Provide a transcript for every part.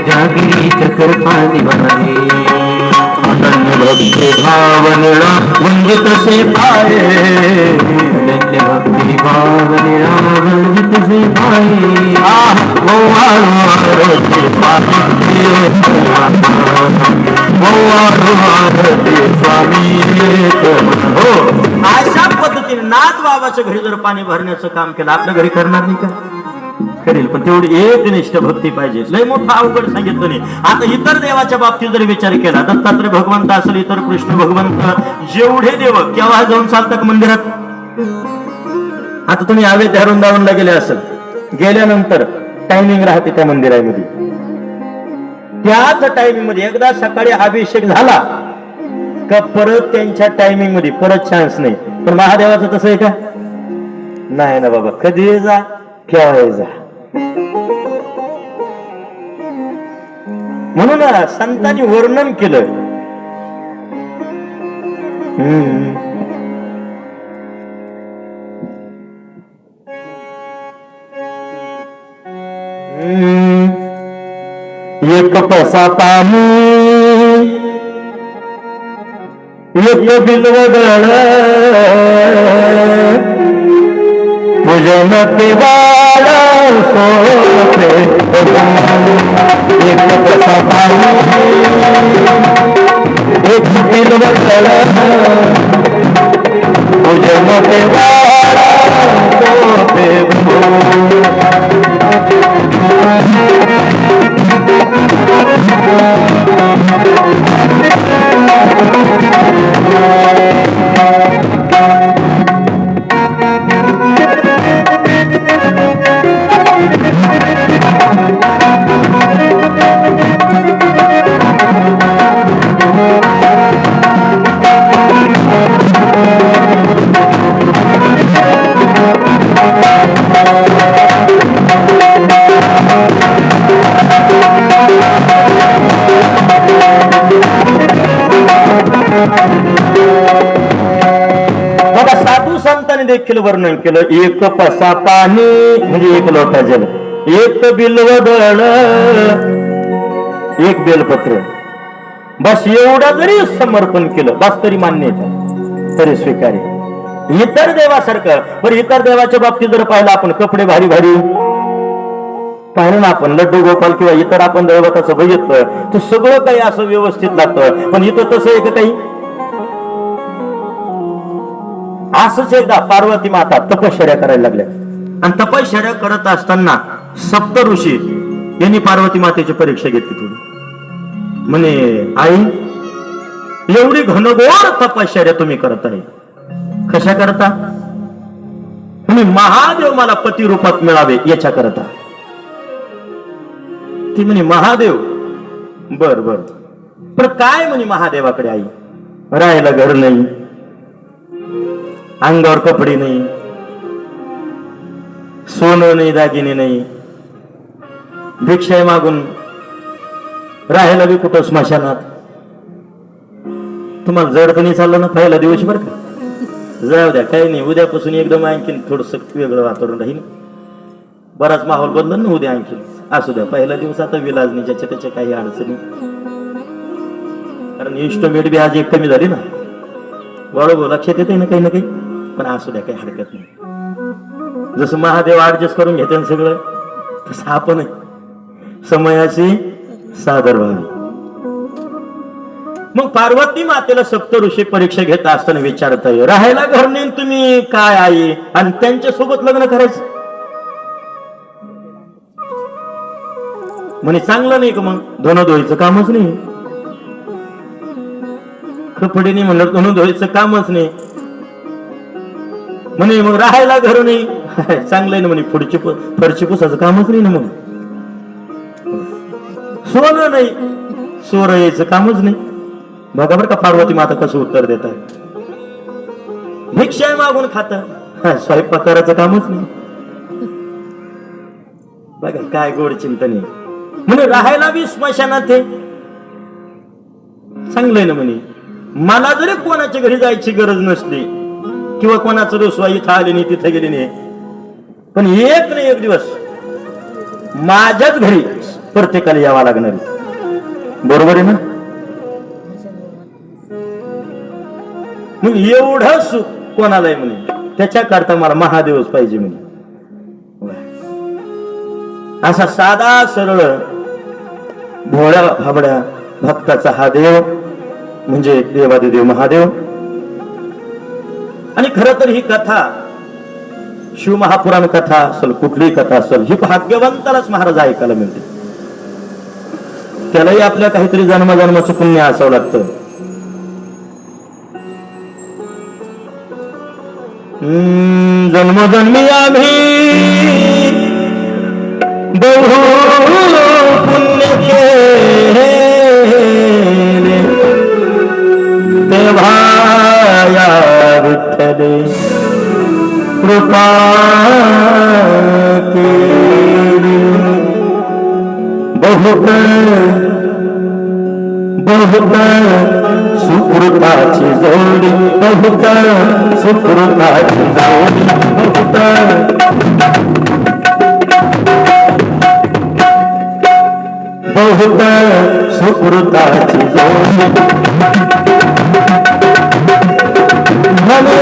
जागी चक्र पाणी वाहे अनन्य भक्ति भाव निळा वंदित से पाए अनन्य भक्ति भाव निळा वंदित से पाए वो आरोग्य स्वामी वो आरोग्य स्वामी हो. अशा पद्धतीने नाथ बाबाच्या घरी जर पाणी भरण्याचं काम केलं आपल्या घरी करणार नाही का? करेल, पण तेवढी एकनिष्ठ भक्ती पाहिजे. लय मोठं अवघड सांगितलं नाही. आता इतर देवाच्या बाबतीत जर विचार केला, दत्तात्रय भगवंत असेल, इतर कृष्ण भगवंत, जेवढे देव केव्हा जाऊन चालतात मंदिरात. आता तुम्ही अयोध्या वृंदावनला गेले असेल, गेल्यानंतर टायमिंग राहते त्या मंदिरामध्ये. त्याच टायमिंग मध्ये एकदा सकाळी अभिषेक झाला का परत त्यांच्या टायमिंग मध्ये परत चान्स नाही. पण महादेवाचं तसं आहे का? नाही ना बाबा, कधी जा केव्हा जा. म्हणून संतांनी वर्णन केलं. एक पसा पाणी एक बिलवगळ पूजन पिवाळ सोपे एक पसा पाणी एक बिलवगळ पूजन पिवाळ सोपे देखील वर्णन केलं. एक पसा पाणी म्हणजे एक लोटा जल, एक बिल्वदळ, एक बेलपत्र, बस एवढा जरी समर्पण केलं बस तरी मान्य आहे, तरी स्वीकार्य. इतर देवासारखं. बरं, इतर देवाच्या बाबतीत जर पाहिलं आपण, कपडे भारी भारी पाहिलं ना आपण, लड्डू गोपाल किंवा इतर आपण दैवताचं बघितलं तर सगळं काही असं व्यवस्थित लागतं. पण इथं तसं एक काही. असंच एकदा पार्वती माता तपश्चर्या करायला लागल्या, आणि तपश्चर्या करत असताना सप्त ऋषी यांनी पार्वती मातेची परीक्षा घेतली थोडी. म्हणे, आई एवढी घनघोर तपश्चर्या तुम्ही करत आहे, कशा करता? म्हणे, महादेव मला पती रूपात मिळावे याच्या करता. ती म्हणे, महादेव? बर बर, पण काय म्हणे महादेवाकडे? आई, राहायला घर नाही, अंगावर कपडे नाही, सोनं नाही, दागिने नाही, भिक्षा मागून राहायला बी कुठं स्मशानात. तुम्हाला जड तर नाही चाललं ना पहिला दिवस? बरं का, जाऊ द्या, काही नाही, उद्यापासून एकदम आणखीन थोडस वेगळं वातावरण राहील, बराच माहोल बदल ना उद्या आणखीन. असू द्या, पहिला दिवस आता विलाज नाही, ज्याच्या त्याच्या काही अडचणी, कारण इन्स्ट्रुमेंट बी आज एक कमी झाली ना. बरोबर, लक्षात येते ना काही ना काही. पण असू द्या, काही हरकत नाही. जसं महादेव ऍडजस्ट करून घेते सगळं, तसं आपण समयाची सादर व्हावी. मग पार्वती मातेला सप्त ऋषी परीक्षा घेत असताना विचारत आहे, राहायला घर नाही तुम्ही काय आई, आणि त्यांच्या सोबत लग्न करायचं? म्हणे, चांगलं नाही का मग? धुणं धुवायचं कामच नाही, कपडे नाही म्हणलं, धुणं धुवायचं कामच नाही. म्हणे, मग राहायला घर नाही, चांगलंय ना म्हणे, फरची पुसाचं कामच नाही ना, मग सोनं नाही, सोर यायचं कामच नाही. बघा बरं का पार्वती माता कसं उत्तर देत आहे. भिक्षा मागून खात, स्वयंपाक करायचं कामच नाही. बघा काय गोड चिंतन आहे. म्हणे, राहायला बी स्मशानात आहे, चांगलंय ना म्हणे. मला जरी कोणाच्या घरी जायची गरज नसली किंवा कोणाचं रुसवा इथं आले नाही तिथे गेले नाही, पण एक दिवस माझ्याच घरी प्रत्येकाला यावा लागणार आहे. बरोबर आहे ना? मग एवढं सुख कोणाला आहे म्हणे, त्याच्याकरता मला महादेवच पाहिजे म्हणे. असा साधा सरळ भोळ्या भाबड्या भक्ताचा हा देव म्हणजे देवादिदेव महादेव. आणि खर तर ही कथा शिवमहापुराण कथा असेल, कुठलीही कथा असेल, ही भाग्यवंतालाच महाराज ऐकायला मिळते. त्यालाही आपल्या काहीतरी जन्मजन्माचं पुण्य असावं लागतं. जन्मजन्मी आम्ही बहु पुण्य केले, तेव्हा या विठ्ठले कृपा केली. बहुत बहुत सुकृताची जोडी, बहुत सुकृताची जोडी, बहुत सुकृताची जोडी. म्हणून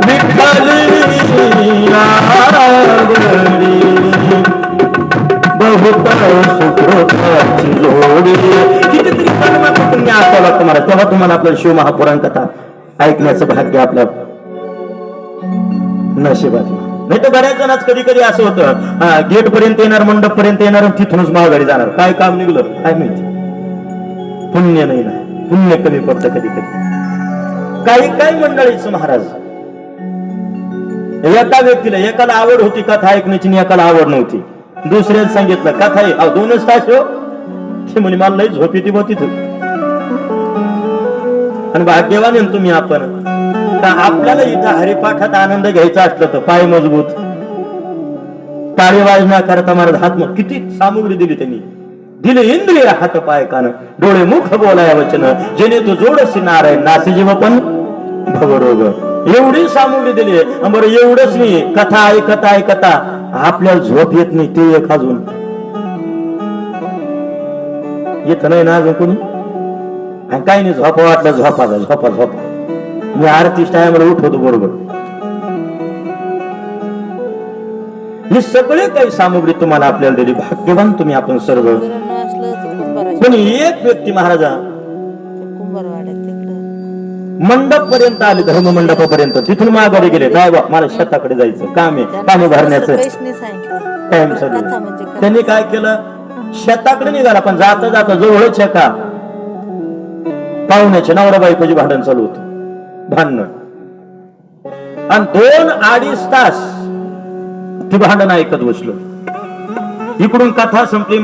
विठ्ठली आवडी, बहुत सुकृताची जोडी. कितीतरी जन्माचं पुण्य असावं लागतं मला, तेव्हा तुम्हाला आपलं शिव महापुराण कथा ऐकण्याचं भाग्य आपल्या नशिबात. नाही तर बऱ्याच जणांच कधी कधी असं होतं, गेट पर्यंत येणार, मंडप पर्यंत येणार आणि तिथूनच माघारी जाणार. काय काम निघलं काय माहिती. पुण्य नाही ना, पुण्य कमी पडतं कधी कधी. काही काही मंडळीच महाराज, एका व्यक्तीला एकाला आवड होती कथा ऐकण्याची आणि एकाला आवड नव्हती. दुसऱ्याने सांगितलं कथा आहे 2च तास हो, ते म्हणे मला लई झोप येते बा तिथं. आणि भाग्यवान आहे तुम्ही आपण, का आपल्याला इथं हरिपाठात आनंद घ्यायचा असलं तर पाय मजबूत, टाळी वाजण्याकरता महाराज हात मग किती सामुग्री दिली त्यांनी. दिले इंद्रिय हात पाय कान, डोळे मुख बोलाय वचन, जेणे तू जोडसी नारायण नासे जीव पण भवरोग. एवढी सामुग्री दिली. बरं एवढंच नाही, कथा ऐकता ऐकता आपल्याला झोप येत नाही, ते एक अजून येत नाही ना अजून कोणी. आणि काही नाही, झोपा वाटलं झोपा झोपा झोपा. मी आरतीस टायमाला उठवतो बरोबर. ही सगळे काही सामुग्री तुम्हाला आपल्याला दिली. भाग्यवान तुम्ही आपण सर्व. पण एक व्यक्ती महाराजा मंडप पर्यंत आले, धर्म मंडपापर्यंत, तिथून माघारी गेले. काय बा मला शेताकडे जायचं काम आहे, पाणी भरण्याचं टाइम चालू. त्यांनी काय केलं, शेताकडे निघाला, पण जाता जाता जवळच एका पाहुण्याचे नवरा बायकोची भांडण चालू होत, भांडण. आणि 2-2.5 तास ती भांडण ऐकत बसलो. इकडून कथा संपली.